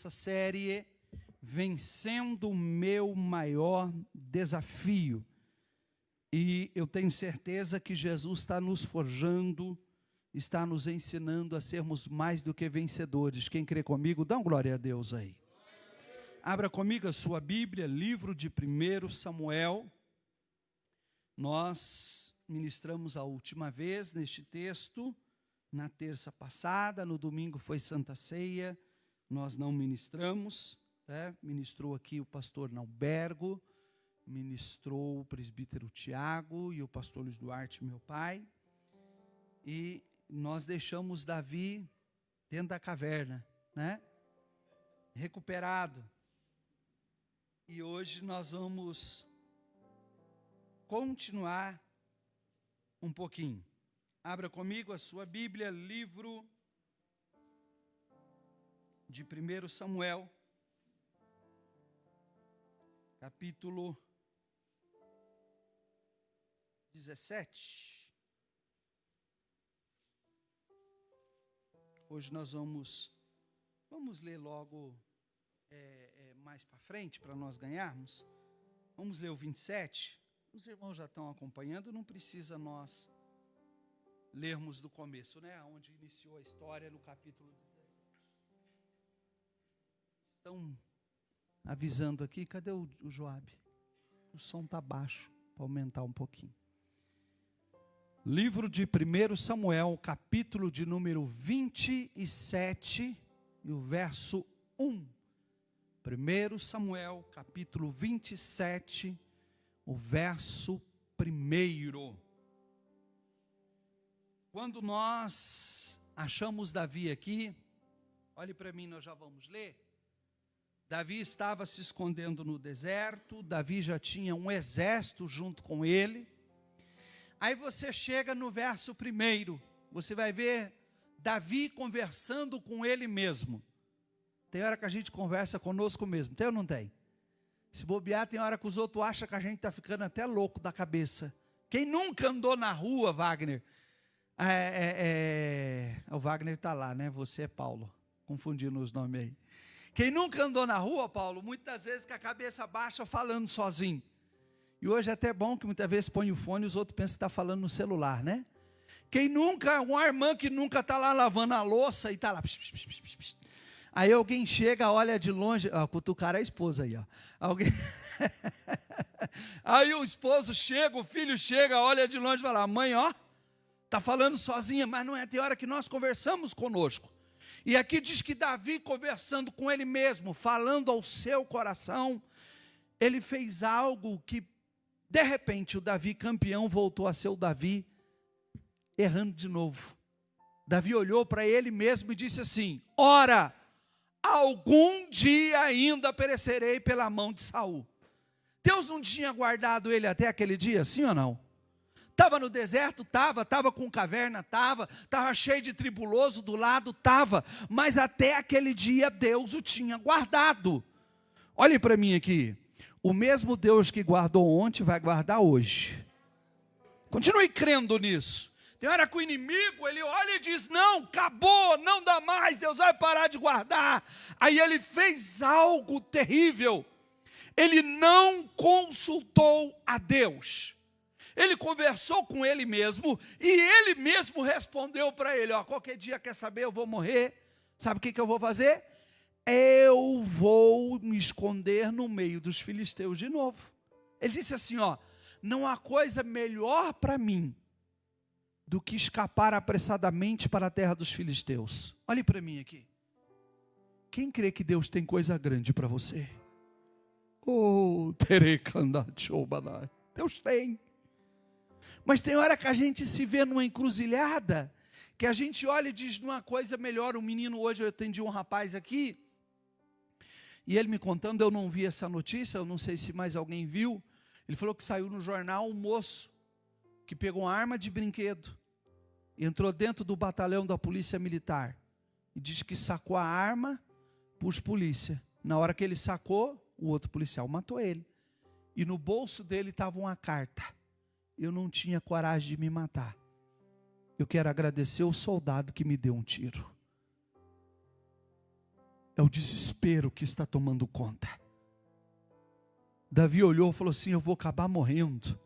nossa série Vencendo o Meu Maior Desafio. E eu tenho certeza que Jesus está nos forjando, está nos ensinando a sermos mais do que vencedores. Quem crê comigo, dá uma glória a Deus aí. Abra comigo a sua Bíblia, livro de 1 Samuel. Nós ministramos a última vez neste texto, na terça passada, no domingo foi Santa Ceia, nós não ministramos, ministrou aqui o pastor Naubergo, ministrou o presbítero Tiago e o pastor Luiz Duarte, meu pai, e nós deixamos Davi dentro da caverna, recuperado, e hoje nós vamos continuar um pouquinho. Abra comigo a sua Bíblia, livro de 1 Samuel, capítulo 17. Hoje nós vamos ler logo mais para frente, para nós ganharmos. Vamos ler o 27. Os irmãos já estão acompanhando, não precisa nós lermos do começo, onde iniciou a história no capítulo 17. Estão avisando aqui, cadê o Joabe? O som está baixo, para aumentar um pouquinho. Livro de 1 Samuel, capítulo de número 27 e o verso 1. 1 Samuel, capítulo 27, o verso 1. Quando nós achamos Davi aqui, olhe para mim, nós já vamos ler. Davi estava se escondendo no deserto, Davi já tinha um exército junto com ele. Aí você chega no verso 1, você vai ver Davi conversando com ele mesmo. Tem hora que a gente conversa conosco mesmo, tem ou não tem? Se bobear, tem hora que os outros acham que a gente está ficando até louco da cabeça. Quem nunca andou na rua, Wagner? O Wagner está lá, Você é Paulo, confundindo os nomes aí. Quem nunca andou na rua, Paulo, muitas vezes com a cabeça baixa falando sozinho. E hoje é até bom que muitas vezes põe o fone e os outros pensam que está falando no celular, Quem nunca, uma irmã que nunca está lá lavando a louça e está lá. Aí alguém chega, olha de longe, cutucar a esposa aí, Alguém... Aí o esposo chega, o filho chega, olha de longe e fala, mãe, está falando sozinha, mas não é, tem hora que nós conversamos conosco. E aqui diz que Davi conversando com ele mesmo, falando ao seu coração, ele fez algo que, de repente, o Davi campeão voltou a ser o Davi errando de novo. Davi olhou para ele mesmo e disse assim, ora, algum dia ainda perecerei pela mão de Saul. Deus não tinha guardado ele até aquele dia, sim ou não? Estava no deserto, estava com caverna, estava cheio de tribuloso do lado, mas até aquele dia Deus o tinha guardado. Olhe para mim aqui, o mesmo Deus que guardou ontem vai guardar hoje. Continue crendo nisso. Tem hora que o inimigo, ele olha e diz, não, acabou, não dá mais, Deus vai parar de guardar. Aí ele fez algo terrível, ele não consultou a Deus. Ele conversou com ele mesmo, e ele mesmo respondeu para ele, qualquer dia, quer saber, eu vou morrer, sabe o que eu vou fazer? Eu vou me esconder no meio dos filisteus de novo. Ele disse assim, não há coisa melhor para mim, do que escapar apressadamente para a terra dos filisteus. Olhe para mim aqui, quem crê que Deus tem coisa grande para você? Deus tem. Mas tem hora que a gente se vê numa encruzilhada, que a gente olha e diz, numa coisa melhor. Um menino, hoje eu atendi um rapaz aqui, e ele me contando, eu não vi essa notícia, eu não sei se mais alguém viu, ele falou que saiu no jornal um moço, que pegou uma arma de brinquedo, e entrou dentro do batalhão da polícia militar, e diz que sacou a arma para os polícia. Na hora que ele sacou, o outro policial matou ele, e no bolso dele estava uma carta, eu não tinha coragem de me matar, eu quero agradecer o soldado que me deu um tiro. é o desespero que está tomando conta. Davi olhou e falou assim: eu vou acabar morrendo.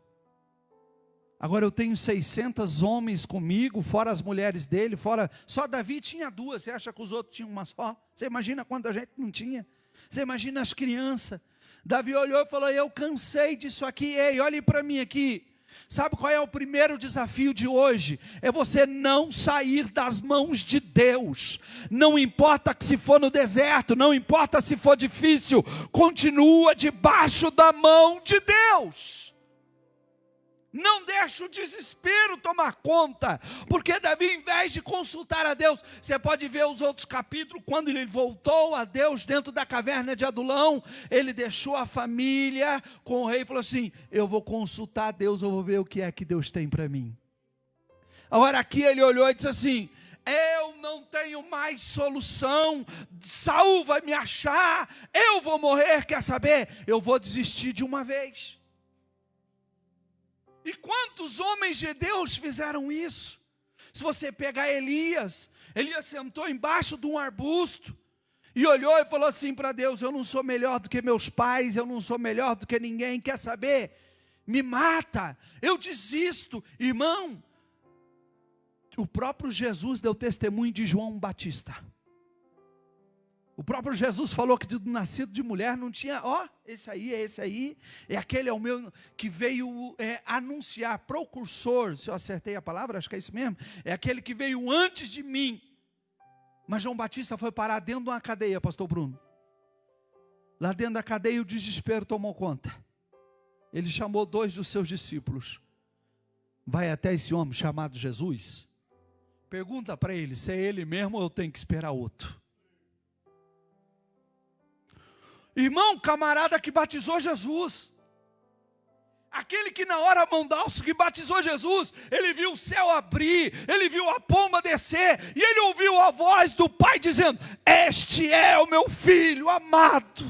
Agora eu tenho 600 homens comigo, fora as mulheres dele, fora... Só Davi tinha 2, você acha que os outros tinham uma só? Você imagina quanta gente não tinha? Você imagina as crianças? Davi olhou e falou: eu cansei disso aqui. Ei, olhe para mim aqui. Sabe qual é o primeiro desafio de hoje? É você não sair das mãos de Deus. Não importa que se for no deserto, não importa se for difícil, continua debaixo da mão de Deus. Não deixa o desespero tomar conta, porque Davi, em vez de consultar a Deus, você pode ver os outros capítulos, quando ele voltou a Deus dentro da caverna de Adulão, ele deixou a família com o rei e falou assim: eu vou consultar a Deus, eu vou ver o que é que Deus tem para mim. Agora aqui ele olhou e disse assim: eu não tenho mais solução, Saul vai me achar, eu vou morrer, quer saber? Eu vou desistir de uma vez. E quantos homens de Deus fizeram isso? Se você pegar Elias sentou embaixo de um arbusto e olhou e falou assim para Deus: eu não sou melhor do que meus pais, eu não sou melhor do que ninguém, quer saber? Me mata, eu desisto. Irmão, o próprio Jesus deu testemunho de João Batista. O próprio Jesus falou que do nascido de mulher não tinha, esse aí, é aquele é o meu, que veio anunciar, precursor, se eu acertei a palavra, acho que é isso mesmo, é aquele que veio antes de mim. Mas João Batista foi parar dentro de uma cadeia, pastor Bruno. Lá dentro da cadeia o desespero tomou conta. Ele chamou 2 dos seus discípulos. Vai até esse homem chamado Jesus, pergunta para ele se é ele mesmo ou eu tenho que esperar outro. Irmão, camarada que batizou Jesus, aquele que na hora Mondalso que batizou Jesus, ele viu o céu abrir, ele viu a pomba descer, e ele ouviu a voz do Pai dizendo: este é o meu filho amado.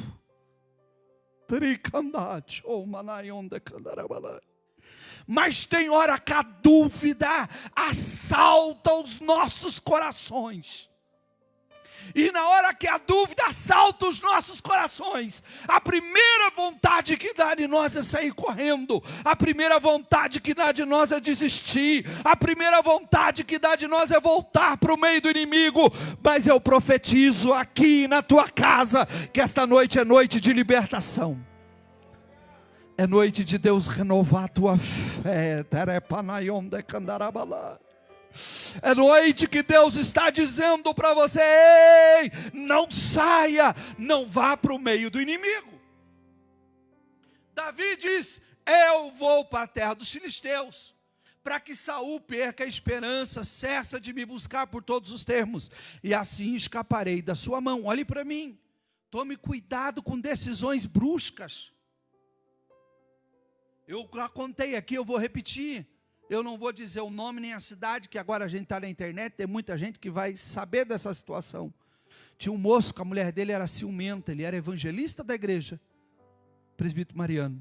Mas tem hora que a dúvida assalta os nossos corações. E na hora que a dúvida assalta os nossos corações, a primeira vontade que dá de nós é sair correndo, a primeira vontade que dá de nós é desistir, a primeira vontade que dá de nós é voltar para o meio do inimigo. Mas eu profetizo aqui na tua casa, que esta noite é noite de libertação, é noite de Deus renovar a tua fé. É noite que Deus está dizendo para você: ei, não saia, não vá para o meio do inimigo. Davi diz: eu vou para a terra dos filisteus, para que Saul perca a esperança, cessa de me buscar por todos os termos, e assim escaparei da sua mão. Olhe para mim, tome cuidado com decisões bruscas. Eu já contei aqui, eu vou repetir. Eu não vou dizer o nome nem a cidade, que agora a gente está na internet, tem muita gente que vai saber dessa situação. Tinha um moço, que a mulher dele era ciumenta, ele era evangelista da igreja, presbítero Mariano.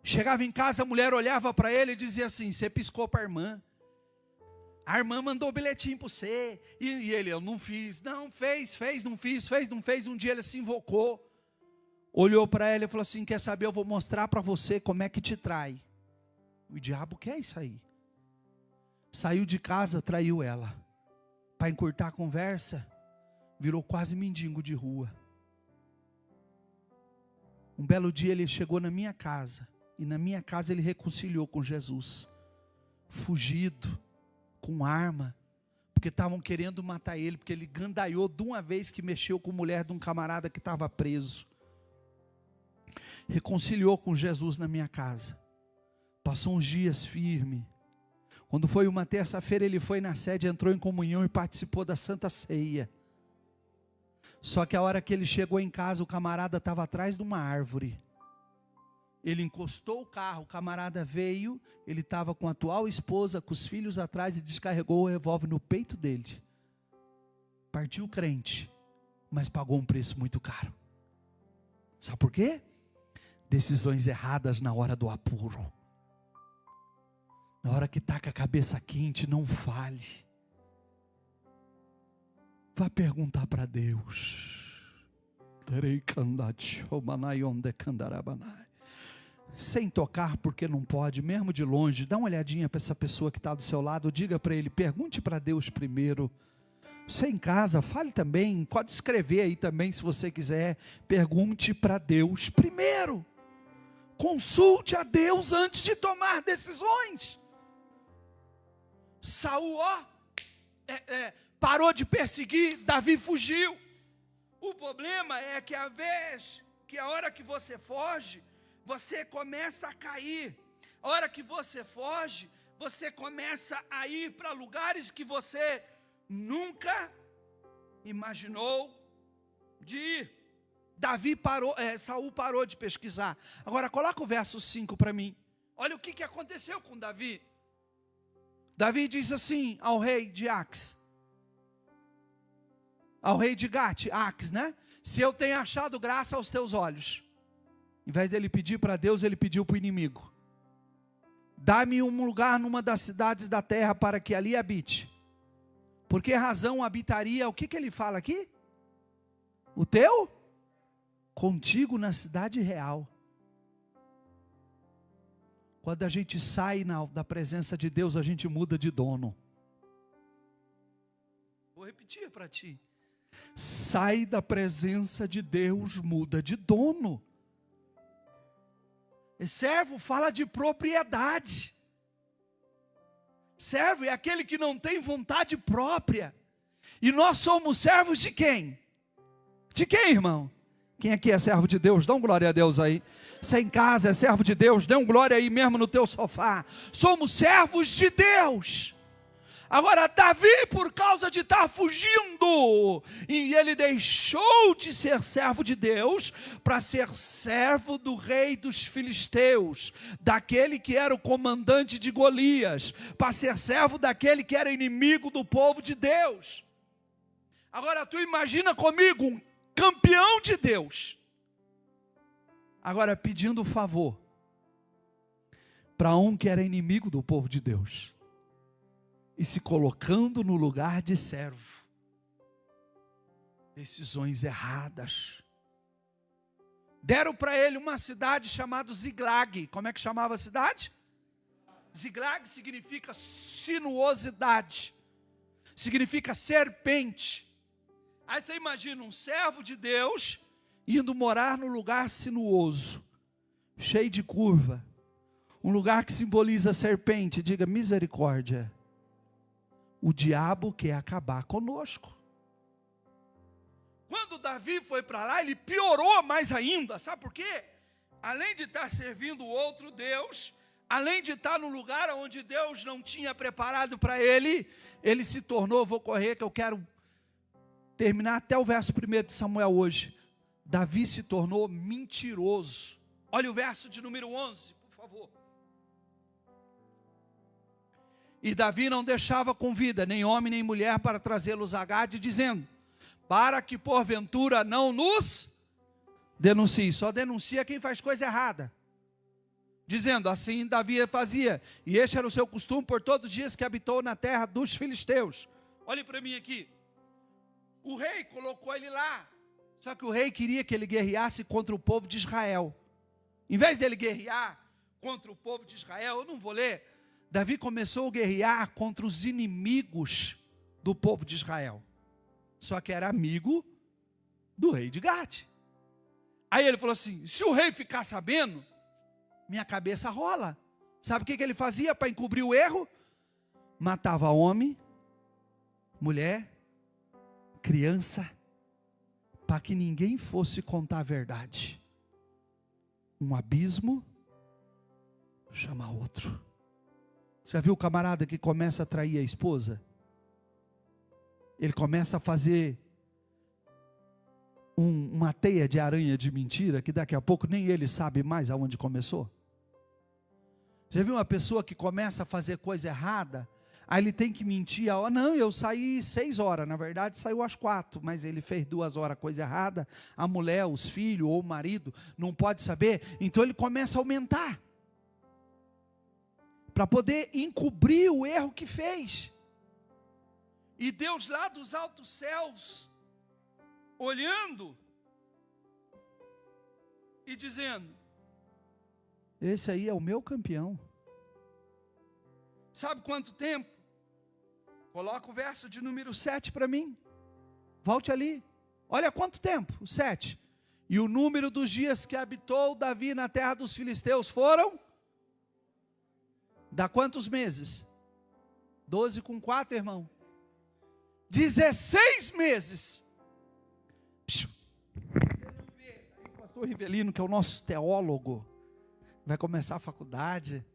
Chegava em casa, a mulher olhava para ele e dizia assim: você piscou para a irmã mandou o bilhetinho para você, e ele: eu não fiz. Não, fez, não fiz, não fez. Um dia ele se invocou, olhou para ela e falou assim: quer saber, eu vou mostrar para você como é que te trai. O diabo quer isso aí. Saiu de casa, traiu ela. Para encurtar a conversa, virou quase mendigo de rua. Um belo dia ele chegou na minha casa, e na minha casa ele reconciliou com Jesus. Fugido, com arma, porque estavam querendo matar ele, porque ele gandaiou de uma vez que mexeu com a mulher de um camarada que estava preso. Reconciliou com Jesus na minha casa. Passou uns dias firme. Quando foi uma terça-feira, ele foi na sede, entrou em comunhão e participou da Santa Ceia. Só que a hora que ele chegou em casa, o camarada estava atrás de uma árvore. Ele encostou o carro, o camarada veio, ele estava com a atual esposa, com os filhos atrás, e descarregou o revólver no peito dele. Partiu crente, mas pagou um preço muito caro. Sabe por quê? Decisões erradas na hora do apuro. Na hora que está com a cabeça quente, não fale. Vá perguntar para Deus. Sem tocar, porque não pode, mesmo de longe, dá uma olhadinha para essa pessoa que está do seu lado, diga para ele, pergunte para Deus primeiro. Você em casa, fale também, pode escrever aí também se você quiser, pergunte para Deus primeiro. Consulte a Deus antes de tomar decisões. Saul, parou de perseguir, Davi fugiu. O problema é que a hora que você foge, você começa a cair. A hora que você foge, você começa a ir para lugares que você nunca imaginou de ir. Saul parou de pesquisar. Agora coloca o verso 5 para mim. Olha o que aconteceu com Davi. Davi diz assim ao rei de Ax, ao rei de Gate, Ax, né? Se eu tenho achado graça aos teus olhos. Em vez dele pedir para Deus, ele pediu para o inimigo. Dá-me um lugar numa das cidades da terra para que ali habite. Por que razão habitaria, o que ele fala aqui? O teu? Contigo na cidade real. Quando a gente sai da presença de Deus, a gente muda de dono. Vou repetir para ti. Sai da presença de Deus, muda de dono. E servo fala de propriedade. Servo é aquele que não tem vontade própria. E nós somos servos de quem? De quem, irmão? Quem aqui é servo de Deus? Dá um glória a Deus aí. Você em casa é servo de Deus? Dê um glória aí mesmo no teu sofá. Somos servos de Deus. Agora Davi, por causa de estar fugindo, e ele deixou de ser servo de Deus, para ser servo do rei dos filisteus, daquele que era o comandante de Golias, para ser servo daquele que era inimigo do povo de Deus. Agora tu imagina comigo, um campeão de Deus, agora pedindo favor, para um que era inimigo do povo de Deus, e se colocando no lugar de servo. Decisões erradas. Deram para ele uma cidade chamada Ziglag. Como é que chamava a cidade? Ziglag significa sinuosidade. Significa serpente. Aí você imagina um servo de Deus indo morar no lugar sinuoso, cheio de curva. Um lugar que simboliza a serpente. Diga misericórdia. O diabo quer acabar conosco. Quando Davi foi para lá, ele piorou mais ainda. Sabe por quê? Além de estar servindo outro Deus, além de estar no lugar onde Deus não tinha preparado para ele, ele se tornou, vou correr que eu quero terminar até o verso 1 de Samuel hoje. Davi se tornou mentiroso. Olha o verso de número 11, por favor. E Davi não deixava com vida, nem homem nem mulher, para trazê-los a Gade, dizendo, para que porventura não nos denuncie. Só denuncia quem faz coisa errada. Dizendo, assim Davi fazia, e este era o seu costume por todos os dias que habitou na terra dos filisteus. Olhe para mim aqui. O rei colocou ele lá, só que o rei queria que ele guerreasse contra o povo de Israel. Em vez dele guerrear contra o povo de Israel, eu não vou ler, Davi começou a guerrear contra os inimigos do povo de Israel. Só que era amigo do rei de Gate. Aí ele falou assim, se o rei ficar sabendo, minha cabeça rola. Sabe o que ele fazia para encobrir o erro? Matava homem, mulher, criança, para que ninguém fosse contar a verdade. Um abismo chama outro. Você já viu o camarada que começa a trair a esposa? Ele começa a fazer uma teia de aranha de mentira, que daqui a pouco nem ele sabe mais aonde começou. Já viu uma pessoa que começa a fazer coisa errada, aí ele tem que mentir, não, eu saí 6 horas, na verdade saiu às 4, mas ele fez 2 horas coisa errada, a mulher, os filhos ou o marido não pode saber, então ele começa a aumentar, para poder encobrir o erro que fez. E Deus lá dos altos céus, olhando e dizendo: esse aí é o meu campeão. Sabe quanto tempo? Coloca o verso de número 7 para mim. Volte ali. Olha quanto tempo, o 7. E o número dos dias que habitou Davi na terra dos filisteus foram? Dá quantos meses? 12 com 4, irmão. 16 meses. Você não vê. Aí o pastor Rivelino, que é o nosso teólogo, vai começar a faculdade,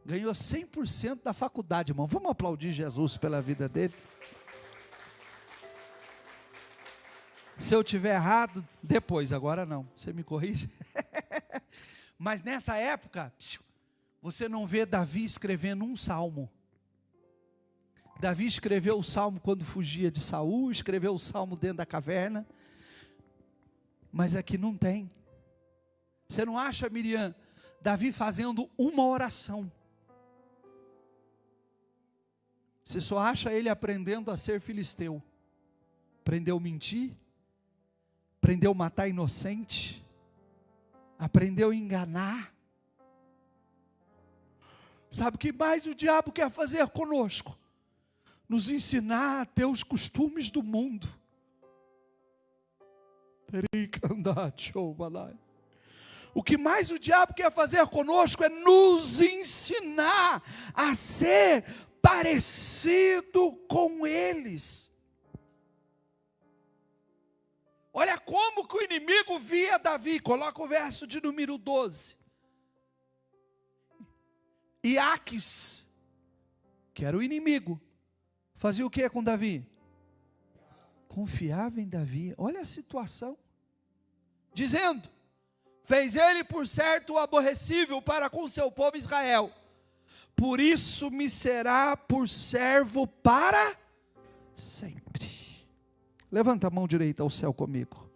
ganhou 100% da faculdade, irmão. Vamos aplaudir Jesus pela vida dele. Se eu tiver errado, depois, agora não, você me corrige. Mas nessa época, você não vê Davi escrevendo um salmo. Davi escreveu o salmo quando fugia de Saul, escreveu o salmo dentro da caverna, mas aqui não tem. Você não acha, Miriam, Davi fazendo uma oração? Você só acha ele aprendendo a ser filisteu. Aprendeu a mentir, aprendeu a matar inocente, aprendeu a enganar. Sabe o que mais o diabo quer fazer conosco? Nos ensinar a ter os costumes do mundo. O que mais o diabo quer fazer conosco é nos ensinar a ser parecido com eles. Olha como que o inimigo via Davi. Coloca o verso de número 12. E Aques, que era o inimigo, fazia o que com Davi? Confiava em Davi. Olha a situação. Dizendo: fez ele por certo aborrecível para com seu povo Israel. Por isso me será por servo para sempre. Levanta a mão direita ao céu comigo.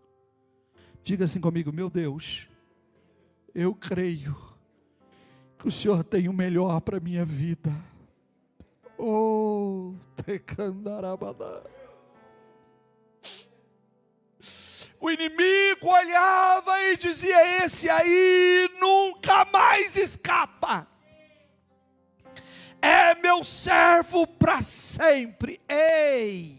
Diga assim comigo: meu Deus, eu creio que o Senhor tem o melhor para a minha vida. Oh, tecandarabadá. O inimigo olhava e dizia: esse aí nunca mais escapa. É meu servo para sempre. Ei,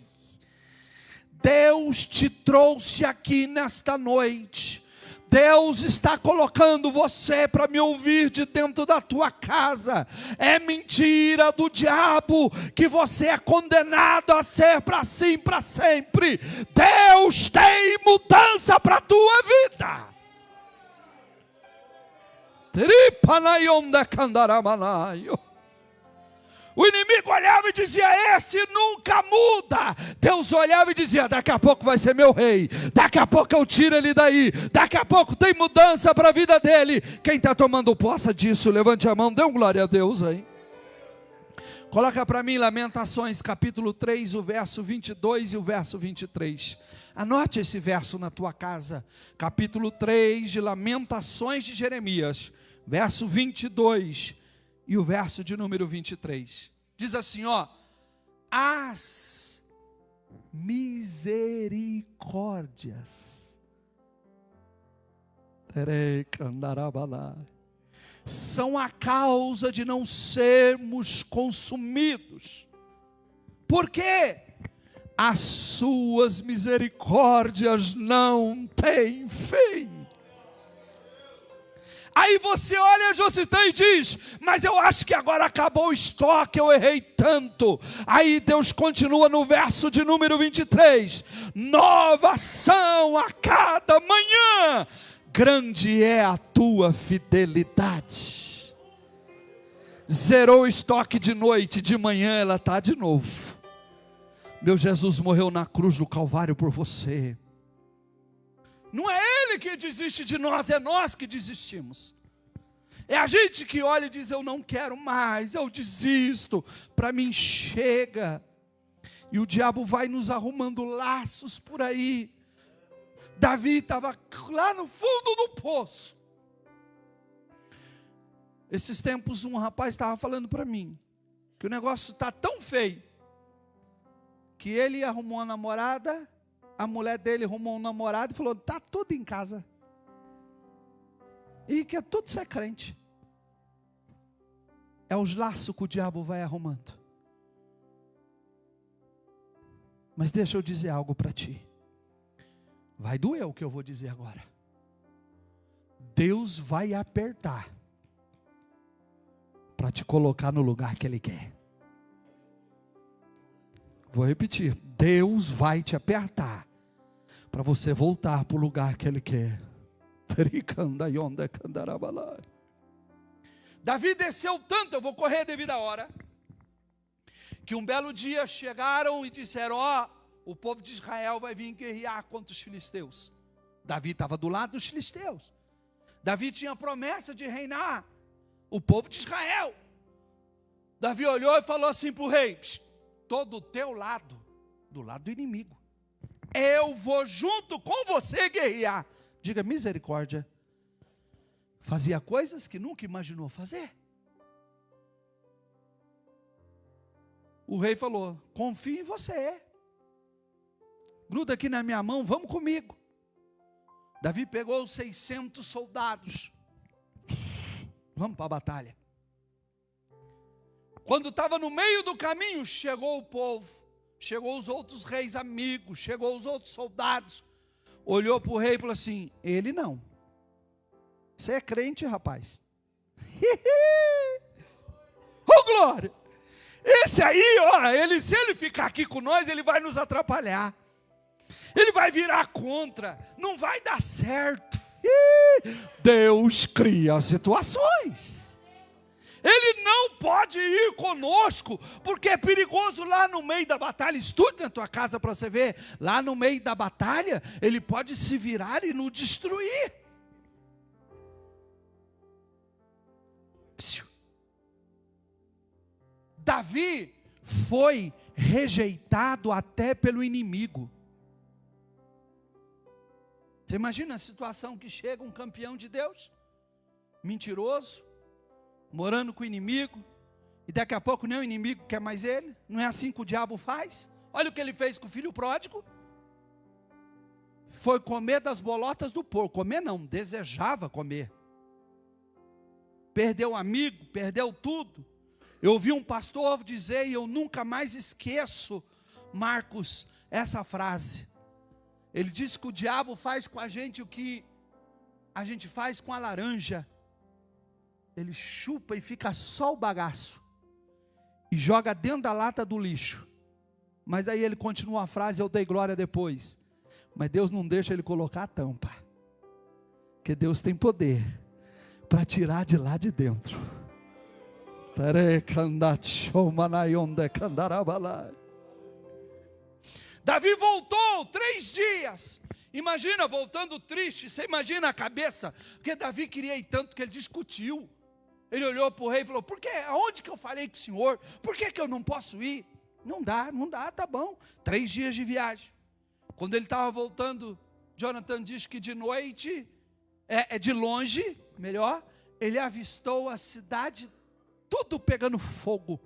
Deus te trouxe aqui nesta noite. Deus está colocando você para me ouvir de dentro da tua casa. É mentira do diabo que você é condenado a ser para assim, para sempre. Deus tem mudança para a tua vida. O inimigo olhava e dizia: esse nunca muda. Deus olhava e dizia: daqui a pouco vai ser meu rei, daqui a pouco eu tiro ele daí, daqui a pouco tem mudança para a vida dele. Quem está tomando posse disso, levante a mão, dê um glória a Deus aí. Coloca para mim Lamentações capítulo 3, o verso 22 e o verso 23. Anote esse verso na tua casa. Capítulo 3 de Lamentações de Jeremias, verso 22 e o verso de número 23. Diz assim, ó: as misericórdias são a causa de não sermos consumidos. Por quê? As suas misericórdias não têm fim. Aí você olha Jositã e diz: mas eu acho que agora acabou o estoque, eu errei tanto. Aí Deus continua no verso de número 23: novas são a cada manhã, grande é a tua fidelidade. Zerou o estoque de noite, de manhã ela está de novo. Meu Jesus morreu na cruz do Calvário por você. Não é Ele que desiste de nós, é nós que desistimos. É a gente que olha e diz: eu não quero mais, eu desisto, para mim chega. E o diabo vai nos arrumando laços por aí. Davi estava lá no fundo do poço. Esses tempos um rapaz estava falando para mim que o negócio está tão feio que ele arrumou uma namorada, a mulher dele arrumou um namorado e falou, está tudo em casa. E que é tudo ser crente. É os laços que o diabo vai arrumando. Mas deixa eu dizer algo para ti. Vai doer o que eu vou dizer agora. Deus vai apertar para te colocar no lugar que Ele quer. Vou repetir. Deus vai te apertar para você voltar para o lugar que Ele quer. Davi desceu tanto, eu vou correr devido à hora, que um belo dia chegaram e disseram, o povo de Israel vai vir guerrear contra os filisteus. Davi estava do lado dos filisteus. Davi tinha promessa de reinar o povo de Israel. Davi olhou e falou assim para o rei, estou do teu lado, do lado do inimigo. Eu vou junto com você guerrear. Diga misericórdia. Fazia coisas que nunca imaginou fazer. O rei falou, confio em você. Gruda aqui na minha mão, vamos comigo. Davi pegou 600 soldados. Vamos para a batalha. Quando estava no meio do caminho, chegou o povo. Chegou os outros reis amigos. Chegou os outros soldados. Olhou para o rei e falou assim, ele não. Você é crente, rapaz? Oh, glória! Esse aí, se ele ficar aqui com nós, ele vai nos atrapalhar. Ele vai virar contra. Não vai dar certo. Deus cria situações. Ele não pode ir conosco, porque é perigoso lá no meio da batalha. Estude na tua casa para você ver. Lá no meio da batalha, ele pode se virar e nos destruir. Davi foi rejeitado até pelo inimigo. Você imagina a situação que chega um campeão de Deus, mentiroso, morando com o inimigo, e daqui a pouco nem o inimigo quer mais ele. Não é assim que o diabo faz? Olha o que ele fez com o filho pródigo. Foi comer das bolotas do porco. Comer não, desejava comer. Perdeu amigo, perdeu tudo. Eu ouvi um pastor dizer, e eu nunca mais esqueço, Marcos, essa frase. Ele disse que o diabo faz com a gente o que a gente faz com a laranja. Ele chupa e fica só o bagaço. E joga dentro da lata do lixo. Mas daí ele continua a frase, eu dei glória depois. Mas Deus não deixa ele colocar a tampa. Porque Deus tem poder para tirar de lá de dentro. Davi voltou 3 dias. Imagina voltando triste. Você imagina a cabeça. Porque Davi queria ir tanto que ele discutiu. Ele olhou para o rei e falou, por que? Aonde que eu falei com o senhor? Por que eu não posso ir? Não dá, tá bom. 3 dias de viagem. Quando ele estava voltando, Jonathan diz que de noite, de longe, melhor, ele avistou a cidade tudo pegando fogo.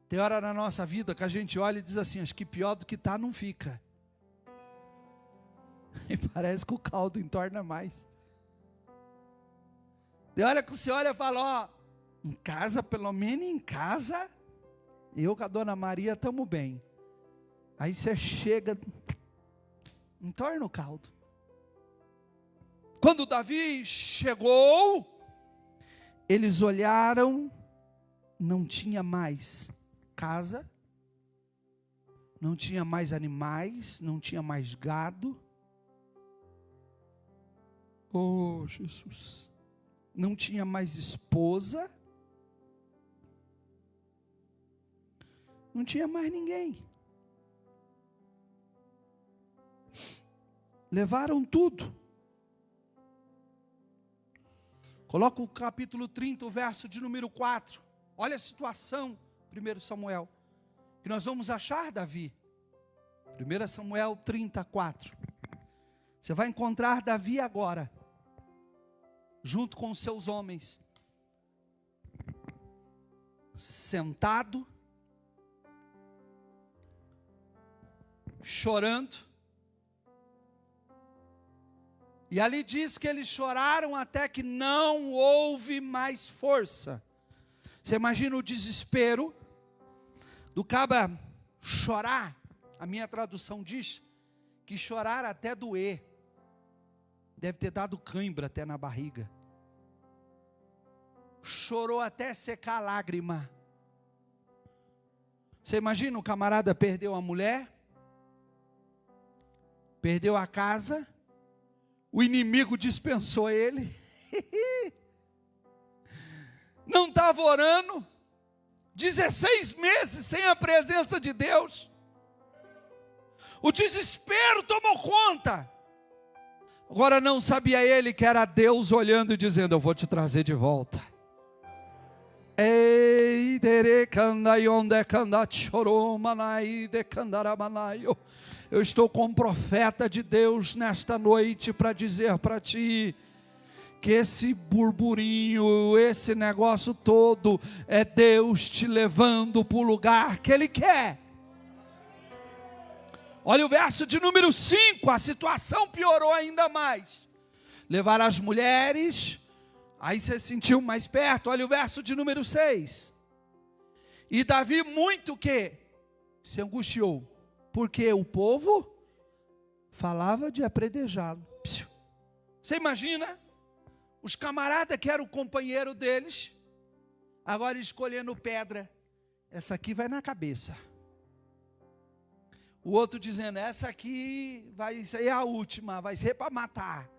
Tem hora na nossa vida que a gente olha e diz assim, acho que pior do que está não fica. E parece que o caldo entorna mais. Tem hora que você olha e fala, em casa, pelo menos em casa, eu com a dona Maria estamos bem. Aí você chega, entorna o caldo. Quando Davi chegou, eles olharam, não tinha mais casa, não tinha mais animais, não tinha mais gado. Oh, Jesus. Não tinha mais esposa. Não tinha mais ninguém. Levaram tudo. Coloca o capítulo 30, o verso de número 4. Olha a situação, 1 Samuel, que nós vamos achar Davi. 1 Samuel 34. Você vai encontrar Davi agora, junto com os seus homens, sentado, chorando. E ali diz que eles choraram até que não houve mais força. Você imagina o desespero do cabra chorar. A minha tradução diz que chorar até doer. Deve ter dado cãibra até na barriga. Chorou até secar a lágrima. Você imagina, o camarada perdeu a mulher, perdeu a casa, o inimigo dispensou ele, não estava orando, 16 meses sem a presença de Deus, o desespero tomou conta. Agora não sabia ele que era Deus olhando e dizendo: eu vou te trazer de volta. Eu estou com um profeta de Deus nesta noite para dizer para ti que esse burburinho, esse negócio todo é Deus te levando para o lugar que Ele quer. Olha o verso de número 5, a situação piorou ainda mais. Levaram as mulheres, aí você sentiu mais perto. Olha o verso de número 6. E Davi muito que se angustiou, porque o povo falava de apredejá-lo. Você imagina? Os camaradas que eram o companheiro deles, agora escolhendo pedra. Essa aqui vai na cabeça. O outro dizendo: essa aqui vai ser a última, vai ser para matar.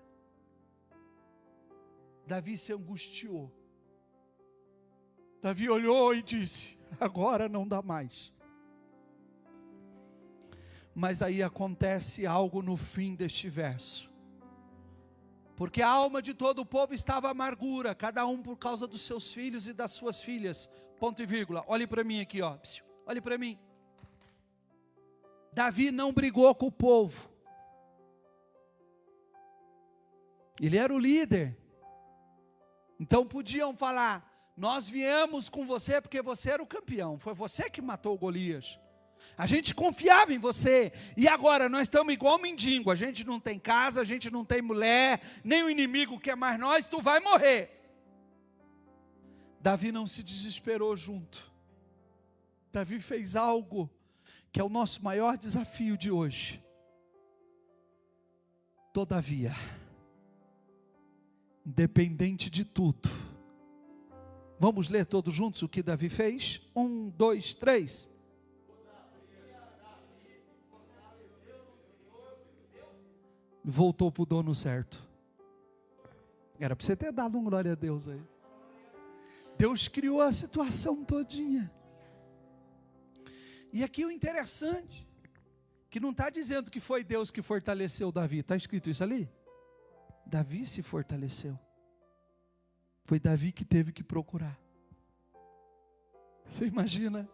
Davi se angustiou. Davi olhou e disse: agora não dá mais. Mas aí acontece algo no fim deste verso. Porque a alma de todo o povo estava amargura, cada um por causa dos seus filhos e das suas filhas. Ponto e vírgula. Olhe para mim aqui, ó. Olhe para mim. Davi não brigou com o povo. Ele era o líder. Então podiam falar: nós viemos com você porque você era o campeão. Foi você que matou Golias. A gente confiava em você. E agora nós estamos igual mendigo. A gente não tem casa, a gente não tem mulher, nem o inimigo quer mais nós, tu vai morrer. Davi não se desesperou junto. Davi fez algo que é o nosso maior desafio de hoje. Todavia, independente de tudo, vamos ler todos juntos o que Davi fez? 1, 2, 3. Voltou para o dono certo. Era para você ter dado um glória a Deus aí. Deus criou a situação todinha. E aqui o interessante, que não está dizendo que foi Deus que fortaleceu Davi. Está escrito isso ali? Davi se fortaleceu. Foi Davi que teve que procurar. Você imagina?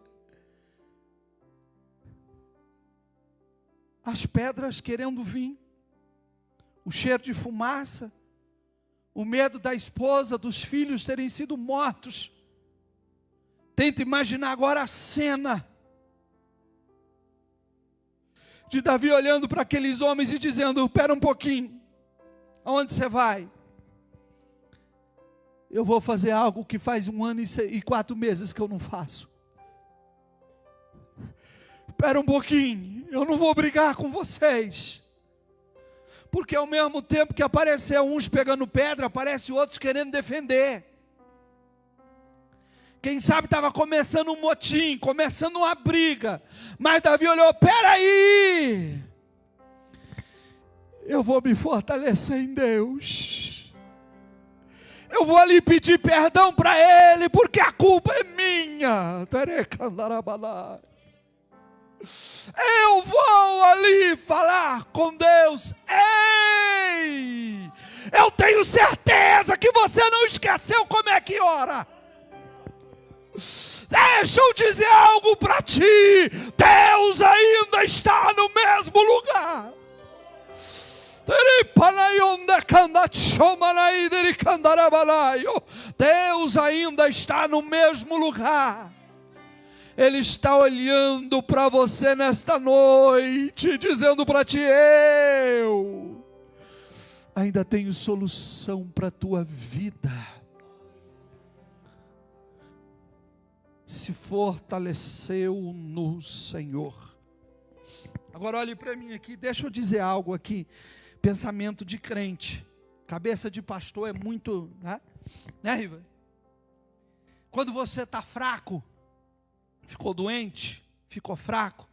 As pedras querendo vir. O cheiro de fumaça. O medo da esposa, dos filhos terem sido mortos. Tenta imaginar agora a cena de Davi olhando para aqueles homens e dizendo: espera um pouquinho, aonde você vai? Eu vou fazer algo que faz 1 ano e 4 meses que eu não faço. Espera um pouquinho, eu não vou brigar com vocês. Porque ao mesmo tempo que apareceu uns pegando pedra, aparece outros querendo defender. Quem sabe estava começando um motim, começando uma briga. Mas Davi olhou: peraí, eu vou me fortalecer em Deus. Eu vou ali pedir perdão para ele, porque a culpa é minha. Eu vou ali falar com Deus. Ei, eu tenho certeza que você não esqueceu como é que ora. Deixa eu dizer algo para ti. Deus ainda está no mesmo lugar. Deus ainda está no mesmo lugar. Ele está olhando para você nesta noite, dizendo para ti: eu ainda tenho solução para a tua vida. Se fortaleceu no Senhor. Agora olhe para mim aqui, deixa eu dizer algo aqui. Pensamento de crente, cabeça de pastor é muito, né, Riva? Quando você está fraco, ficou doente, ficou fraco,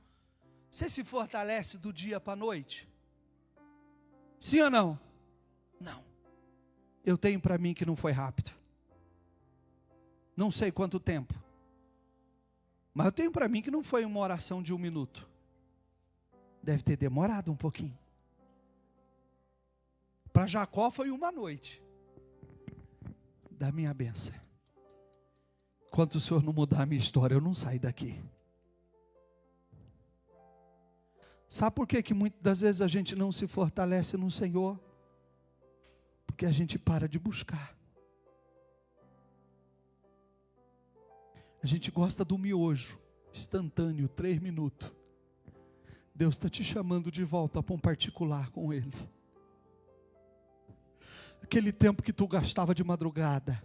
você se fortalece do dia para a noite? Sim ou não? Não. Eu tenho para mim que não foi rápido. Não sei quanto tempo. Mas eu tenho para mim que não foi uma oração de 1 minuto. Deve ter demorado um pouquinho. Para Jacó foi 1 noite da minha bênção. Enquanto o Senhor não mudar a minha história, eu não saio daqui. Sabe por que muitas das vezes a gente não se fortalece no Senhor? Porque a gente para de buscar. A gente gosta do miojo, instantâneo, 3 minutos. Deus está te chamando de volta para um particular com Ele. Aquele tempo que tu gastava de madrugada.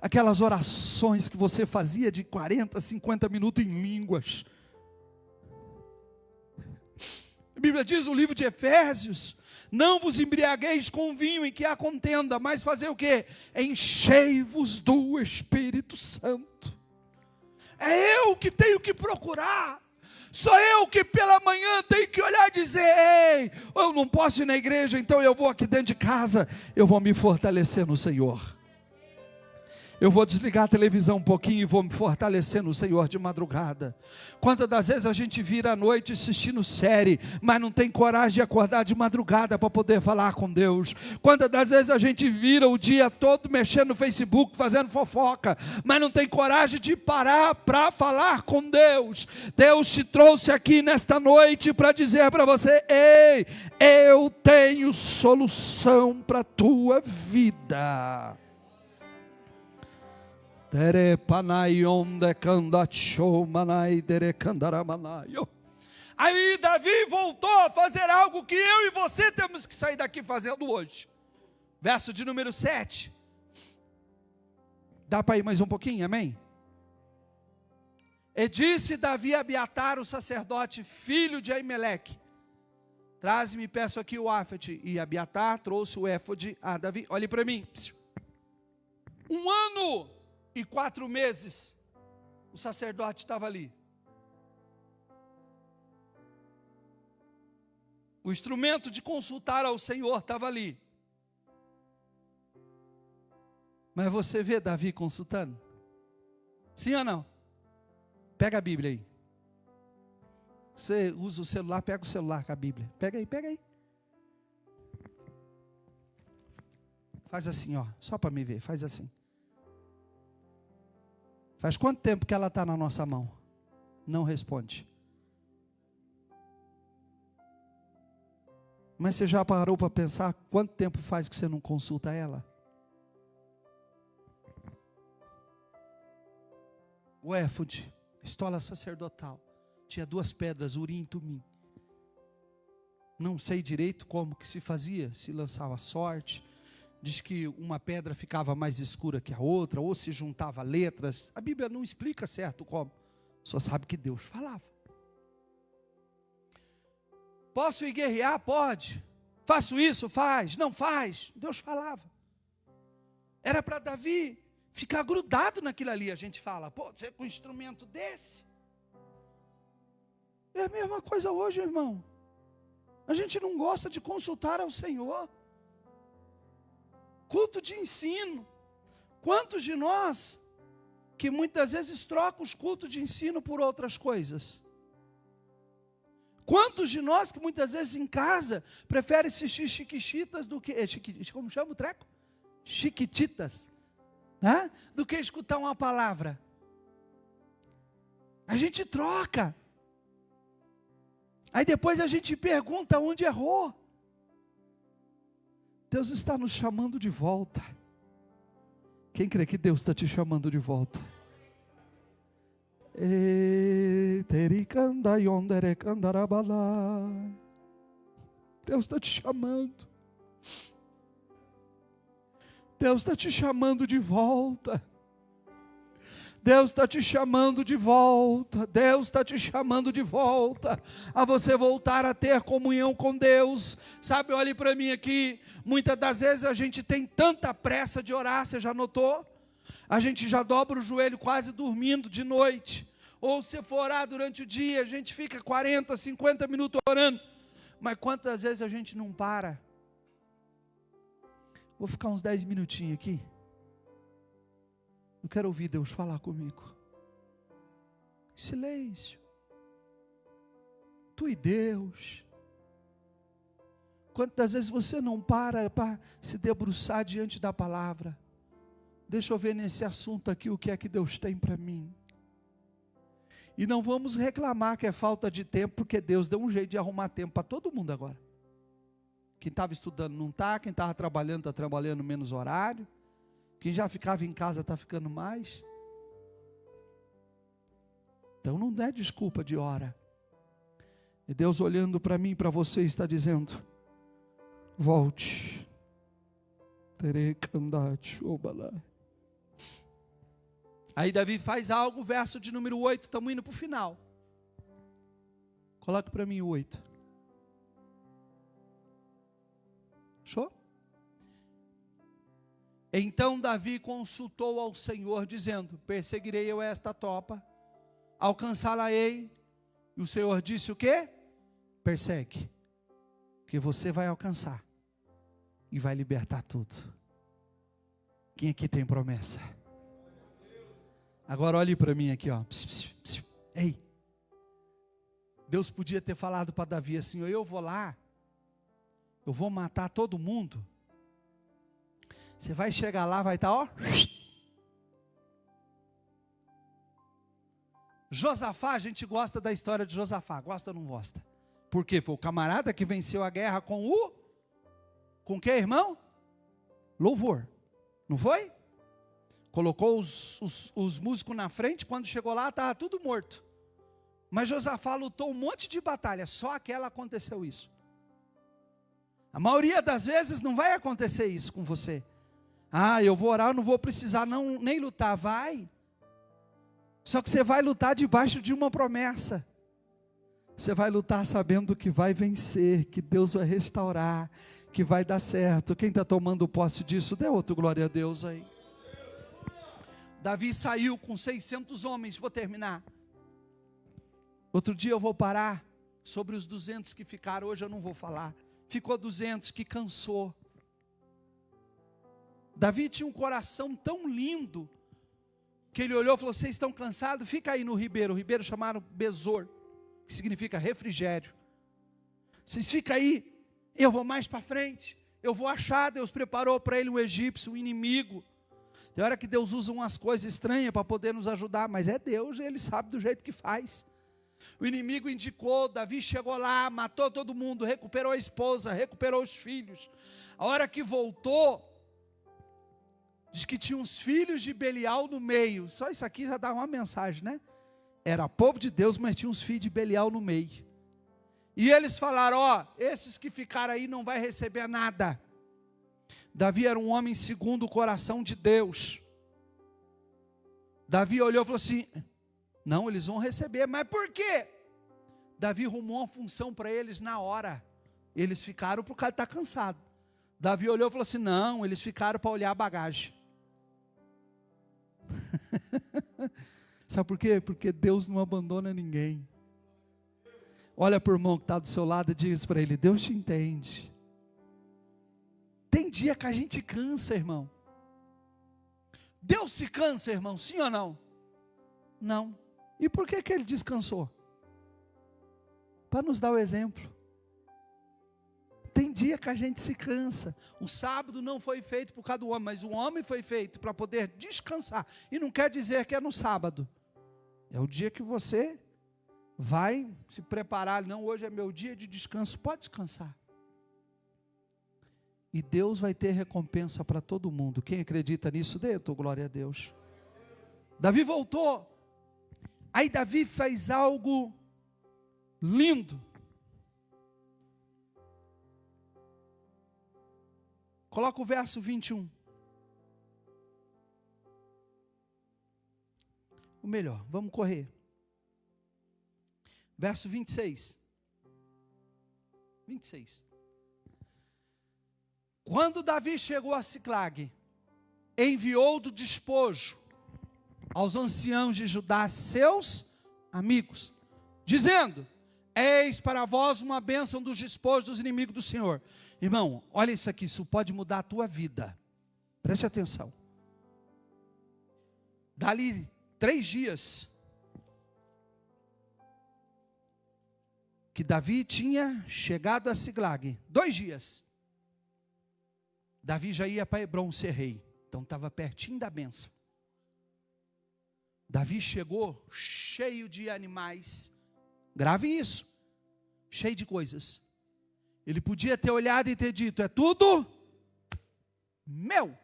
Aquelas orações que você fazia de 40, 50 minutos em línguas. A Bíblia diz no livro de Efésios: não vos embriagueis com vinho em que há contenda, mas fazer o quê? Enchei-vos do Espírito Santo. É eu que tenho que procurar. Sou eu que pela manhã tenho que olhar e dizer: ei, eu não posso ir na igreja, então eu vou aqui dentro de casa, eu vou me fortalecer no Senhor. Eu vou desligar a televisão um pouquinho e vou me fortalecer no Senhor de madrugada. Quantas das vezes a gente vira à noite assistindo série, mas não tem coragem de acordar de madrugada para poder falar com Deus. Quantas das vezes a gente vira o dia todo mexendo no Facebook, fazendo fofoca, mas não tem coragem de parar para falar com Deus. Deus te trouxe aqui nesta noite para dizer para você: ei, eu tenho solução para a tua vida. Aí Davi voltou a fazer algo que eu e você temos que sair daqui fazendo hoje. Verso de número 7. Dá para ir mais um pouquinho, amém? E disse Davi a Abiatar, o sacerdote, filho de Aimeleque: traze-me, peço aqui o áfode. E Abiatar trouxe o éfode a Davi. Olhe para mim. 1 ano e 4 meses o sacerdote estava ali. O instrumento de consultar ao Senhor estava ali. Mas você vê Davi consultando? Sim ou não? Pega a Bíblia aí. Você usa o celular, pega o celular com a Bíblia. Pega aí, pega aí. Faz assim, ó, só para me ver, faz assim. Faz quanto tempo que ela está na nossa mão? Não responde. Mas você já parou para pensar quanto tempo faz que você não consulta ela? O éfode, estola sacerdotal, tinha 2 pedras, Urim e Tumim. Não sei direito como que se fazia, se lançava sorte. Diz que uma pedra ficava mais escura que a outra, ou se juntava letras. A Bíblia não explica certo como, só sabe que Deus falava. Posso ir guerrear? Pode. Faço isso? Faz. Não faz. Deus falava. Era para Davi ficar grudado naquilo ali. A gente fala: pô, você com um instrumento desse? É a mesma coisa hoje, irmão. A gente não gosta de consultar ao Senhor. Culto de ensino. Quantos de nós que muitas vezes trocam os cultos de ensino por outras coisas? Quantos de nós que muitas vezes em casa preferem assistir chiquititas do que... como chama o treco? Chiquititas. Né? Do que escutar uma palavra. A gente troca. Aí depois a gente pergunta onde errou. Deus está nos chamando de volta. Quem crê que Deus está te chamando de volta? Deus está te chamando. Deus está te chamando de volta. Deus está te chamando de volta. Deus está te chamando de volta. A você voltar a ter comunhão com Deus. Sabe, olhe para mim aqui. Muitas das vezes a gente tem tanta pressa de orar. Você já notou? A gente já dobra o joelho quase dormindo de noite. Ou se for orar durante o dia, a gente fica 40, 50 minutos orando. Mas quantas vezes a gente não para? Vou ficar uns 10 minutinhos aqui. Eu quero ouvir Deus falar comigo. Silêncio. Tu e Deus. Quantas vezes você não para se debruçar diante da palavra? Deixa eu ver nesse assunto aqui o que é que Deus tem para mim. E não vamos reclamar que é falta de tempo, porque Deus deu um jeito de arrumar tempo para todo mundo agora. Quem estava estudando não está, quem estava trabalhando está trabalhando menos horário. Quem já ficava em casa está ficando mais. Então não é desculpa de hora. E Deus olhando para mim e para você está dizendo: volte. Aí Davi faz algo, verso de número 8, estamos indo para o final. Coloque para mim o 8. Show? Então Davi consultou ao Senhor, dizendo: perseguirei eu esta tropa, alcançá-la-ei. E o Senhor disse o quê? Persegue, que você vai alcançar e vai libertar tudo. Quem aqui tem promessa? Agora olhe para mim aqui, ó. Ei, Deus podia ter falado para Davi assim: eu vou lá, eu vou matar todo mundo. Você vai chegar lá, vai estar, ó. Josafá, a gente gosta da história de Josafá, gosta ou não gosta? Porque foi o camarada que venceu a guerra com o que, irmão? Louvor, não foi? Colocou os músicos na frente, quando chegou lá estava tudo morto. Mas Josafá lutou um monte de batalha, só aquela aconteceu isso. A maioria das vezes não vai acontecer isso com você. Ah, eu vou orar, não vou precisar nem lutar. Vai. Só que você vai lutar debaixo de uma promessa. Você vai lutar sabendo que vai vencer, que Deus vai restaurar, que vai dar certo. Quem está tomando posse disso, dê outro glória a Deus aí. Davi saiu com 600 homens, vou terminar. Outro dia eu vou parar sobre os 200 que ficaram, hoje eu não vou falar. Ficou 200 que cansou. Davi tinha um coração tão lindo, que ele olhou e falou: vocês estão cansados? Fica aí no ribeiro. O ribeiro chamaram Besor, que significa refrigério. Vocês ficam aí, eu vou mais para frente. Eu vou achar. Deus preparou para ele um egípcio, um inimigo. Tem hora que Deus usa umas coisas estranhas para poder nos ajudar, mas é Deus, Ele sabe do jeito que faz. O inimigo indicou, Davi chegou lá, matou todo mundo, recuperou a esposa, recuperou os filhos. A hora que voltou, diz que tinha uns filhos de Belial no meio. Só isso aqui já dá uma mensagem, né? Era povo de Deus, mas tinha uns filhos de Belial no meio. E eles falaram: ó, esses que ficaram aí não vai receber nada. Davi era um homem segundo o coração de Deus. Davi olhou e falou assim: não, eles vão receber, mas por quê? Davi arrumou uma função para eles na hora. Eles ficaram por causa de estar cansado. Davi olhou e falou assim: não, eles ficaram para olhar a bagagem. Sabe por quê? Porque Deus não abandona ninguém. Olha para o irmão que está do seu lado e diz para ele: Deus te entende. Tem dia que a gente cansa, irmão. Deus se cansa, irmão, sim ou não? Não. E por que ele descansou? Para nos dar o exemplo. Tem dia que a gente se cansa. O sábado não foi feito por causa do homem, mas o homem foi feito para poder descansar. E não quer dizer que é no sábado. É o dia que você vai se preparar. Não, hoje é meu dia de descanso. Pode descansar. E Deus vai ter recompensa para todo mundo. Quem acredita nisso, dê a tua glória a Deus. Davi voltou. Aí Davi faz algo lindo. Coloca o verso 21. O melhor, vamos correr. Verso 26. 26. Quando Davi chegou a Siclag, enviou do despojo aos anciãos de Judá, seus amigos, dizendo: eis para vós uma bênção dos despojos dos inimigos do Senhor. Irmão, olha isso aqui, isso pode mudar a tua vida. Preste atenção. Dali 3 dias, que Davi tinha chegado a Siclag, 2 dias, Davi já ia para Hebrom ser rei, então estava pertinho da bênção. Davi chegou cheio de animais, grave isso, cheio de coisas. Ele podia ter olhado e ter dito: é tudo meu.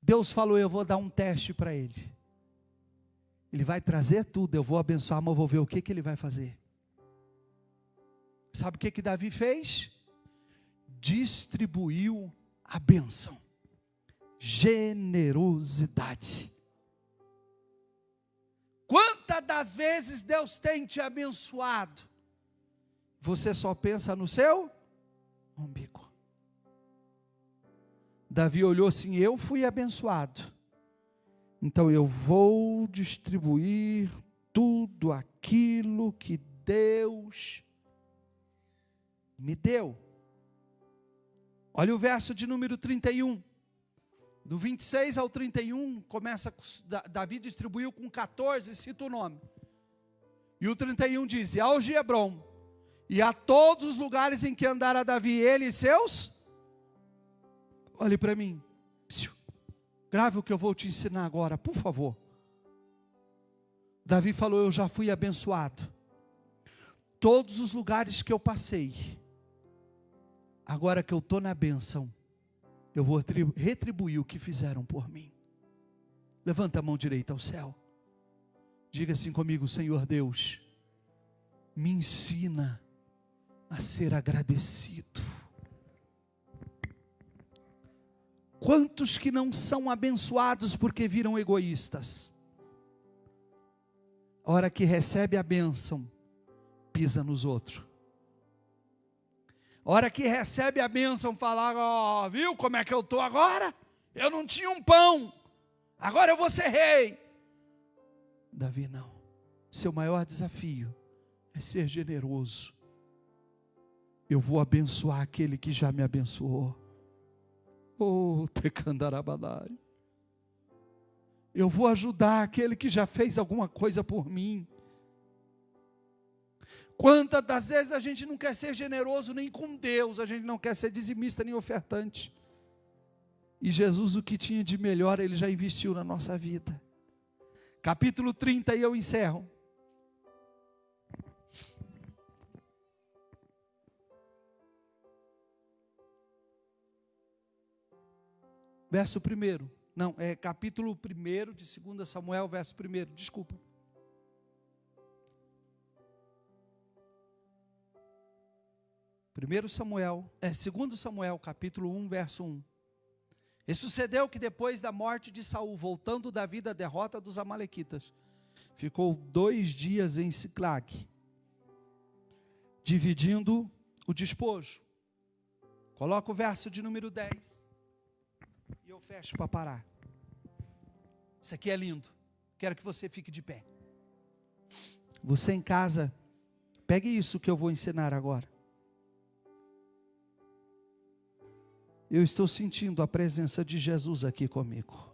Deus falou: eu vou dar um teste para ele. Ele vai trazer tudo, eu vou abençoar, mas eu vou ver o que ele vai fazer. Sabe o que Davi fez? Distribuiu a bênção. Generosidade. Quantas das vezes Deus tem te abençoado, você só pensa no seu umbigo? Davi olhou assim: eu fui abençoado, então eu vou distribuir tudo aquilo que Deus me deu. Olha o verso de número 31. Do 26 ao 31, começa, Davi distribuiu com 14, cita o nome. E o 31 diz: e ao Hebrom, e a todos os lugares em que andara Davi, ele e seus. Olhe para mim. Grave o que eu vou te ensinar agora, por favor. Davi falou: eu já fui abençoado. Todos os lugares que eu passei, agora que eu estou na bênção, eu vou retribuir o que fizeram por mim. Levanta a mão direita ao céu. Diga assim comigo: Senhor Deus, me ensina a ser agradecido. Quantos que não são abençoados porque viram egoístas? A hora que recebe a bênção, pisa nos outros. A hora que recebe a bênção, fala: ó, viu como é que eu estou agora? Eu não tinha um pão, agora eu vou ser rei. Davi não. Seu maior desafio é ser generoso. Eu vou abençoar aquele que já me abençoou. Oh, Tecandarabalai. Eu vou ajudar aquele que já fez alguma coisa por mim. Quantas das vezes a gente não quer ser generoso nem com Deus, a gente não quer ser dizimista nem ofertante. E Jesus, o que tinha de melhor, Ele já investiu na nossa vida. Capítulo 30, e eu encerro. Verso 1, não, é capítulo 1 de 2 Samuel, verso 1, desculpa. Primeiro Samuel, 2 Samuel, capítulo 1, verso 1. E sucedeu que depois da morte de Saul, voltando Davi da derrota dos amalequitas, ficou 2 dias em Siclag, dividindo o despojo. Coloca o verso de número 10. E eu fecho para parar. Isso aqui é lindo. Quero que você fique de pé. Você em casa, pegue isso que eu vou ensinar agora. Eu estou sentindo a presença de Jesus aqui comigo.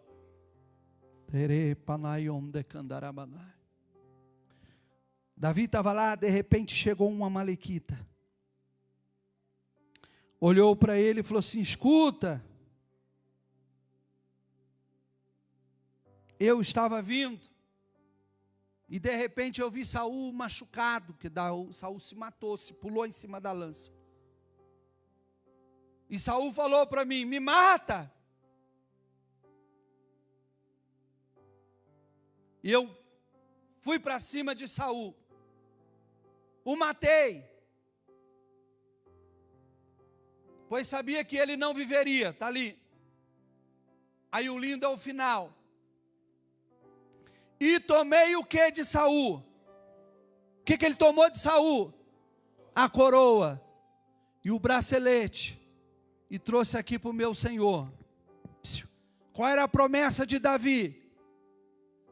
Davi estava lá, de repente chegou um amalequita. Olhou para ele e falou assim: escuta, eu estava vindo, e de repente eu vi Saul machucado, que Saul se matou, se pulou em cima da lança. E Saul falou para mim: me mata. E eu fui para cima de Saul, o matei, pois sabia que ele não viveria. Está ali. Aí o lindo é o final. E tomei o que de Saul? O que ele tomou de Saul? A coroa e o bracelete, e trouxe aqui para o meu senhor. Qual era a promessa de Davi?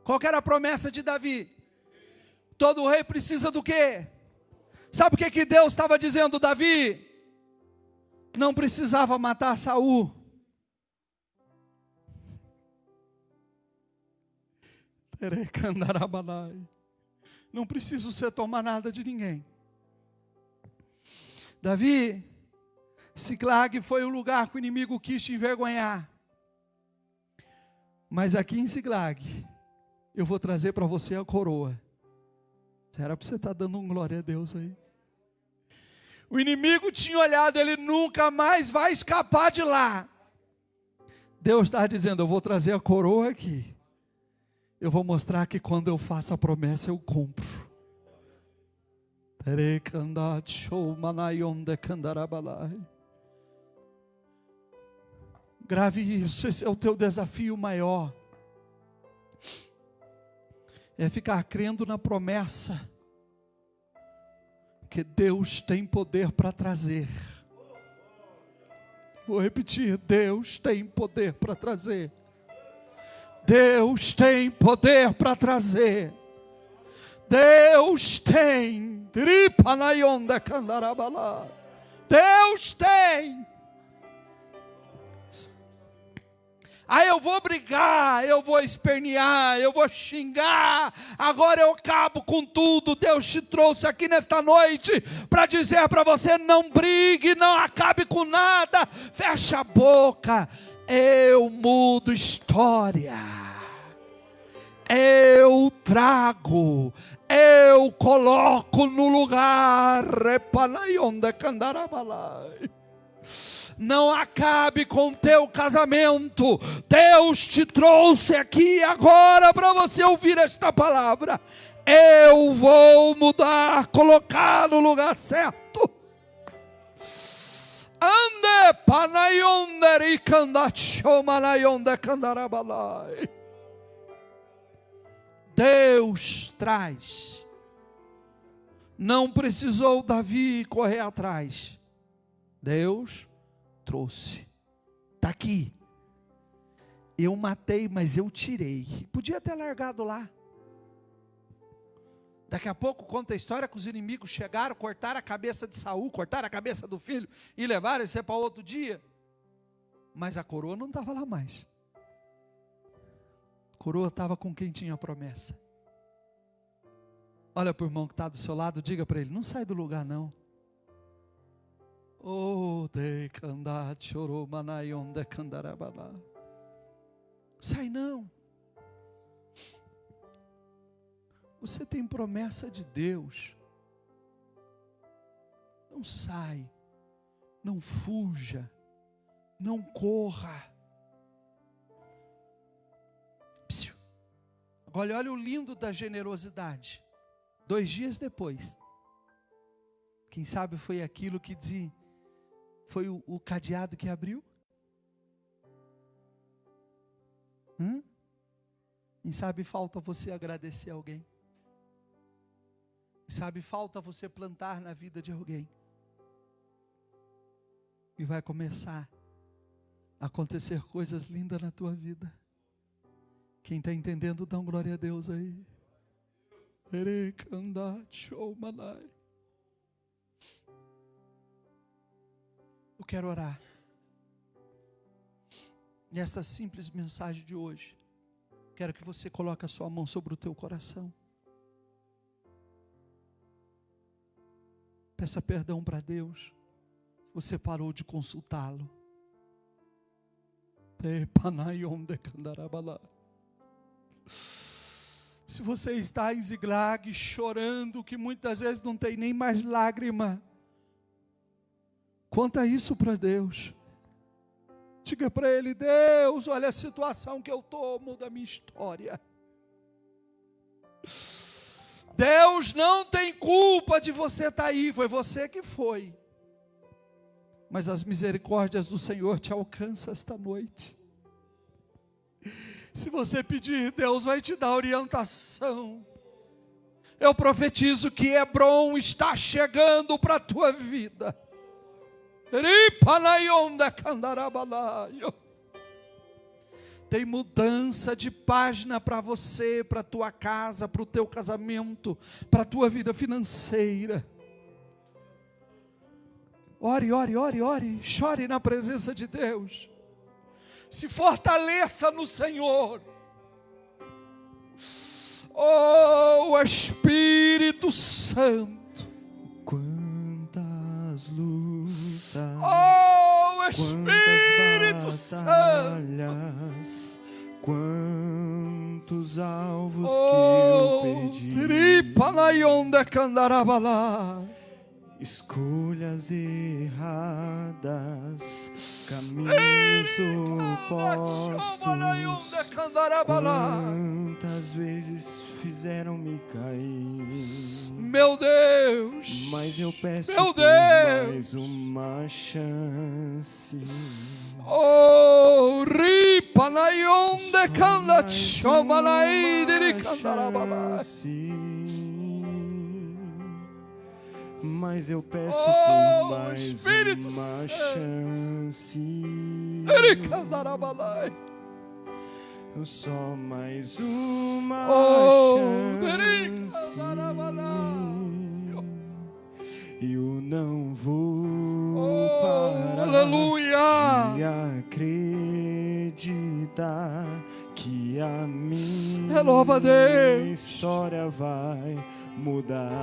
Qual que era a promessa de Davi? Todo rei precisa do quê? Sabe o que Deus estava dizendo, Davi? Não precisava matar Saul. Não preciso você tomar nada de ninguém. Davi, Siclag foi o lugar que o inimigo quis te envergonhar. Mas aqui em Siclag, eu vou trazer para você a coroa. Já era para você estar dando um glória a Deus aí. O inimigo tinha olhado, ele nunca mais vai escapar de lá. Deus está dizendo, eu vou trazer a coroa aqui. Eu vou mostrar que quando eu faço a promessa, eu cumpro. Grave isso, esse é o teu desafio maior. É ficar crendo na promessa que Deus tem poder para trazer. Vou repetir, Deus tem poder para trazer. Deus tem poder para trazer. Deus tem. Deus tem. Aí eu vou brigar, eu vou espernear, eu vou xingar, agora eu acabo com tudo. Deus te trouxe aqui nesta noite para dizer para você, não brigue, não acabe com nada, fecha a boca, eu mudo história, eu trago, eu coloco no lugar. Não acabe com o teu casamento. Deus te trouxe aqui agora para você ouvir esta palavra. Eu vou mudar, colocar no lugar certo. Ande panayonderi kandachomanayonde kandarabalai. Deus traz. Não precisou Davi correr atrás. Deus trouxe. Está aqui. Eu matei, mas eu tirei. Podia ter largado lá. Daqui a pouco conta a história que os inimigos chegaram, cortaram a cabeça de Saul, cortaram a cabeça do filho e levaram isso para outro dia. Mas a coroa não estava lá mais. A coroa estava com quem tinha a promessa. Olha para o irmão que está do seu lado, diga para ele, não sai do lugar não. Oh, sai não. Você tem promessa de Deus. Não sai, não fuja, não corra. Agora olha o lindo da generosidade. 2 dias depois, quem sabe foi aquilo que dizia, foi o cadeado que abriu? Quem sabe falta você agradecer a alguém? Quem sabe falta você plantar na vida de alguém? E vai começar a acontecer coisas lindas na tua vida. Quem está entendendo, dá glória a Deus aí. Eu quero orar. Nesta simples mensagem de hoje, quero que você coloque a sua mão sobre o teu coração. Peça perdão para Deus. Você parou de consultá-lo. Se você está em Ziklag chorando, que muitas vezes não tem nem mais lágrima, conta isso para Deus. Diga para Ele, Deus, olha a situação que eu estou, muda a minha história. Deus não tem culpa de você estar aí, foi você que foi. Mas as misericórdias do Senhor te alcançam esta noite. Se você pedir, Deus vai te dar orientação. Eu profetizo que Hebron está chegando para a tua vida. Tem mudança de página para você, para a tua casa, para o teu casamento, para a tua vida financeira. Ore, ore, ore, ore, chore na presença de Deus. Se fortaleça no Senhor. Oh, Espírito Santo. Quantas lutas, oh, Espírito Santo. Quantos alvos oh, que eu perdi. Escolhas erradas, caminhos opostos. Quantas vezes fizeram-me cair. Meu Deus, mas eu peço meu por Deus, mais uma chance. Oh, ripa na onde canda chama na ire candarabala. Mas eu peço por mais Espírito uma chance. Só mais uma chance. Eu não vou parar aleluia, de acreditar que a minha renova, Deus, história vai mudar.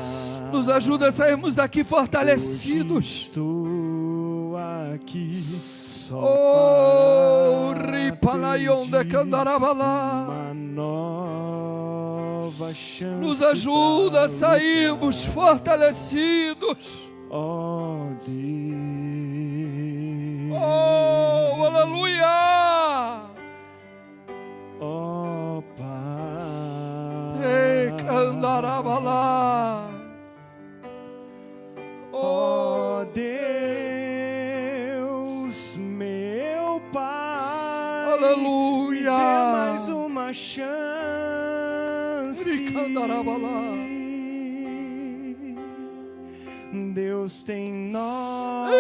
Nos ajuda a sairmos daqui fortalecidos. Hoje estou aqui só para pedir uma nova chance. Nos ajuda a sairmos fortalecidos. Oh Deus, oh aleluia, oh Pai, oh Deus, meu Pai, aleluia, dê mais uma chance. Deus tem nova,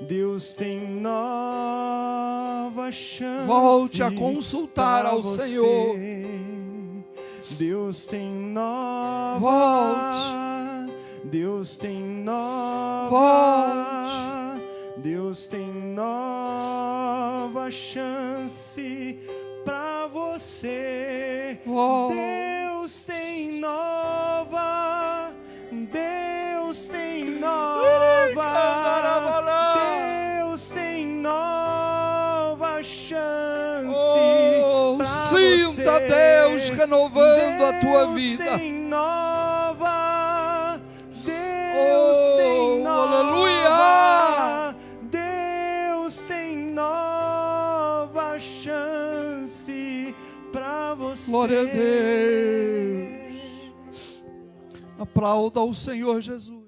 Deus tem nova chance. Volte a consultar ao você. Senhor. Deus tem nova, volte. Deus tem nova, volte. Deus tem nova chance para você. Volte. Deus tem nova, Deus tem nova, Deus tem nova chance. Oh, sinta você. Deus renovando Deus a tua vida. Tem nova, Deus tem nova, aleluia. Deus tem nova chance para você. Glória a Deus. Aplauda o Senhor Jesus.